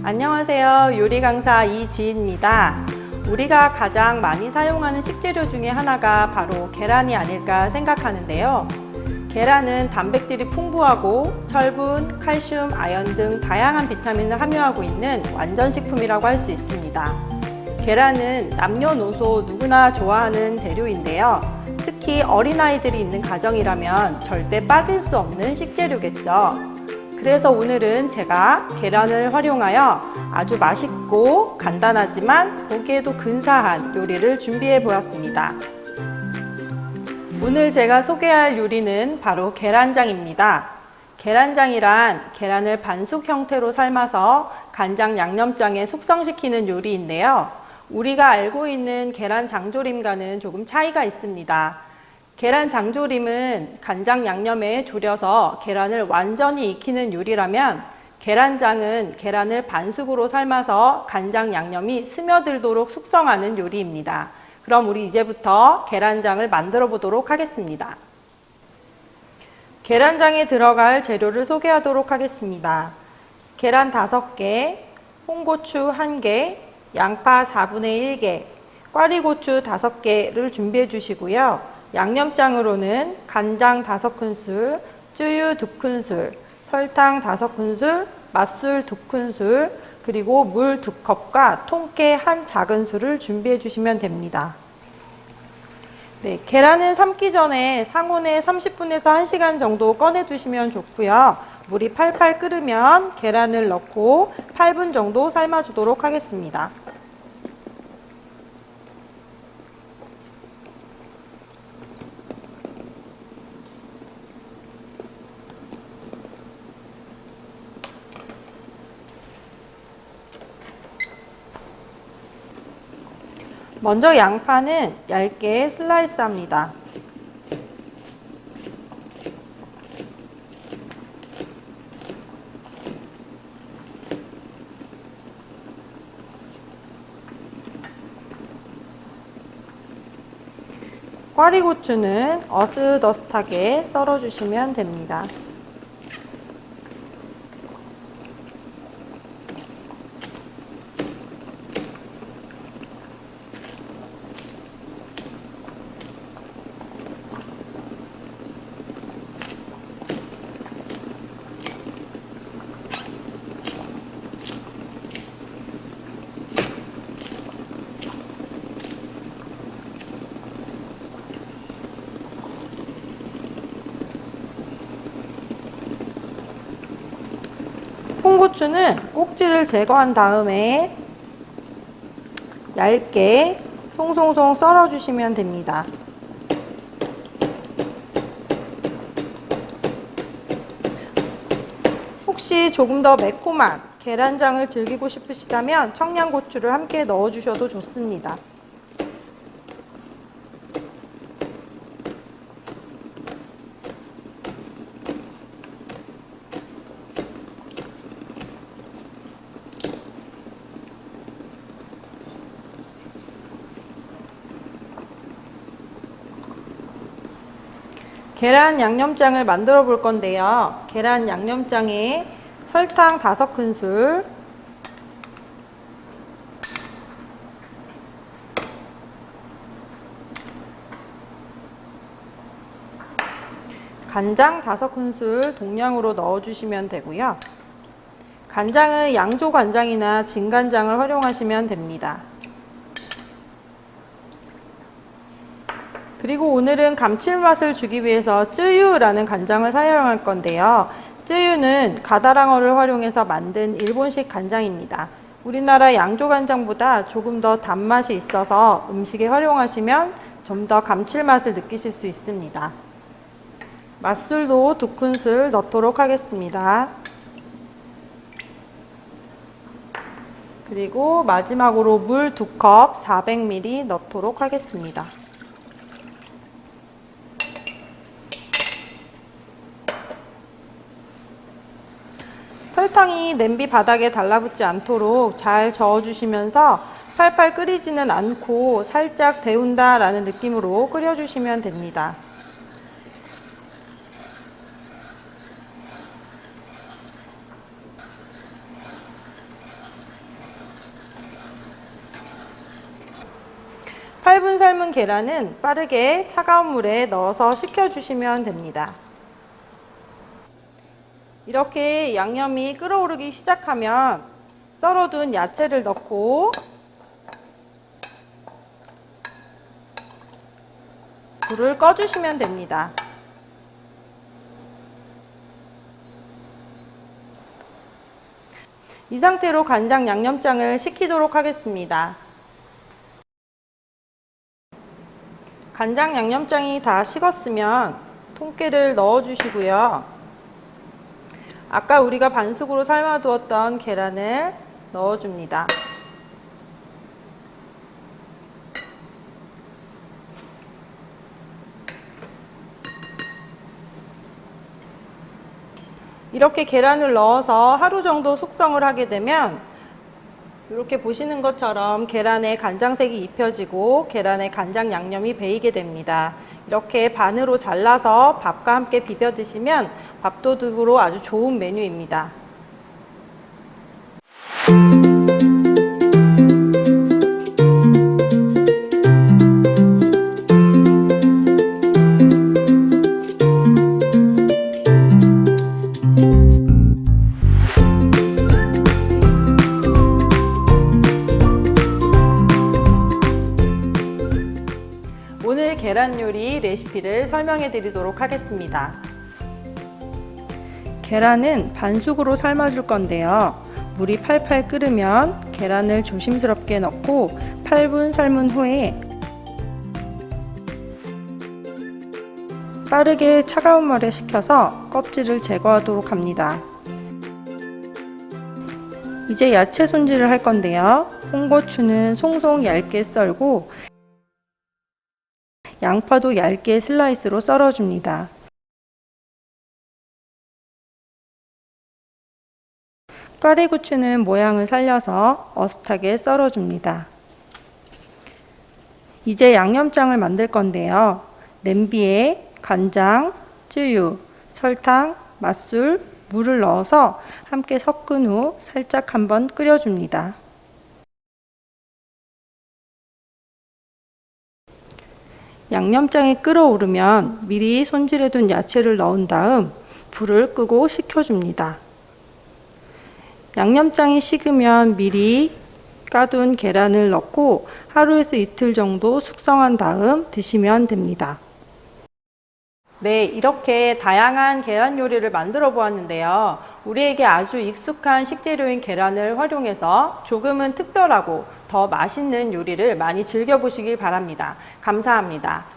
안녕하세요. 요리 강사 이지희입니다. 우리가 가장 많이 사용하는 식재료 중에 하나가 바로 계란이 아닐까 생각하는데요. 계란은 단백질이 풍부하고 철분, 칼슘, 아연 등 다양한 비타민을 함유하고 있는 완전식품이라고 할 수 있습니다. 계란은 남녀노소 누구나 좋아하는 재료인데요. 특히 어린아이들이 있는 가정이라면 절대 빠질 수 없는 식재료겠죠. 그래서 오늘은 제가 계란을 활용하여 아주 맛있고 간단하지만 보기에도 근사한 요리를 준비해 보았습니다. 오늘 제가 소개할 요리는 바로 계란장입니다. 계란장이란 계란을 반숙 형태로 삶아서 간장 양념장에 숙성시키는 요리인데요. 우리가 알고 있는 계란 장조림과는 조금 차이가 있습니다. 계란 장조림은 간장 양념에 졸여서 계란을 완전히 익히는 요리라면 계란장은 계란을 반숙으로 삶아서 간장 양념이 스며들도록 숙성하는 요리입니다. 그럼 우리 이제부터 계란장을 만들어 보도록 하겠습니다. 계란장에 들어갈 재료를 소개하도록 하겠습니다. 계란 5개, 홍고추 1개, 양파 4분의 1개, 꽈리고추 5개를 준비해 주시고요. 양념장으로는 간장 5큰술, 쯔유 2큰술, 설탕 5큰술, 맛술 2큰술, 그리고 물 2컵과 통깨 1 작은술을 준비해 주시면 됩니다. 네, 계란은 삶기 전에 상온에 30분에서 1시간 정도 꺼내 두시면 좋고요. 물이 팔팔 끓으면 계란을 넣고 8분 정도 삶아 주도록 하겠습니다. 먼저 양파는 얇게 슬라이스 합니다. 꽈리고추는 어슷어슷하게 썰어 주시면 됩니다. 홍고추는 꼭지를 제거한 다음에 얇게 송송송 썰어 주시면 됩니다. 혹시 조금 더 매콤한 계란장을 즐기고 싶으시다면 청양고추를 함께 넣어 주셔도 좋습니다. 계란 양념장을 만들어 볼 건데요. 계란 양념장에 설탕 5큰술, 간장 5큰술 동량으로 넣어주시면 되고요. 간장은 양조 간장이나 진간장을 활용하시면 됩니다. 그리고 오늘은 감칠맛을 주기 위해서 쯔유라는 간장을 사용할 건데요. 쯔유는 가다랑어를 활용해서 만든 일본식 간장입니다. 우리나라 양조 간장보다 조금 더 단맛이 있어서 음식에 활용하시면 좀 더 감칠맛을 느끼실 수 있습니다. 맛술도 2큰술 넣도록 하겠습니다. 그리고 마지막으로 물 2컵 400ml 넣도록 하겠습니다. 설탕이 냄비 바닥에 달라붙지 않도록 잘 저어주시면서 팔팔 끓이지는 않고 살짝 데운다 라는 느낌으로 끓여주시면 됩니다. (8분) 삶은 계란은 빠르게 차가운 물에 넣어서 식혀주시면 됩니다. 이렇게 양념이 끓어오르기 시작하면 썰어둔 야채를 넣고 불을 꺼주시면 됩니다. 이 상태로 간장 양념장을 식히도록 하겠습니다. 간장 양념장이 다 식었으면 통깨를 넣어주시고요. 아까 우리가 반숙으로 삶아두었던 계란을 넣어줍니다. 이렇게 계란을 넣어서 하루 정도 숙성을 하게 되면 이렇게 보시는 것처럼 계란에 간장색이 입혀지고 계란에 간장 양념이 배이게 됩니다. 이렇게 반으로 잘라서 밥과 함께 비벼 드시면 밥도둑으로 아주 좋은 메뉴입니다. 오늘 계란 요리 레시피를 설명해 드리도록 하겠습니다. 계란은 반숙으로 삶아줄 건데요. 물이 팔팔 끓으면 계란을 조심스럽게 넣고 8분 삶은 후에 빠르게 차가운 물에 식혀서 껍질을 제거하도록 합니다. 이제 야채 손질을 할 건데요. 홍고추는 송송 얇게 썰고 양파도 얇게 슬라이스로 썰어줍니다. 꽈리고추는 모양을 살려서 어슷하게 썰어줍니다. 이제 양념장을 만들 건데요. 냄비에 간장, 쯔유, 설탕, 맛술, 물을 넣어서 함께 섞은 후 살짝 한번 끓여줍니다. 양념장이 끓어오르면 미리 손질해둔 야채를 넣은 다음 불을 끄고 식혀줍니다. 양념장이 식으면 미리 까둔 계란을 넣고 하루에서 이틀 정도 숙성한 다음 드시면 됩니다. 네, 이렇게 다양한 계란 요리를 만들어 보았는데요. 우리에게 아주 익숙한 식재료인 계란을 활용해서 조금은 특별하고 더 맛있는 요리를 많이 즐겨보시길 바랍니다. 감사합니다.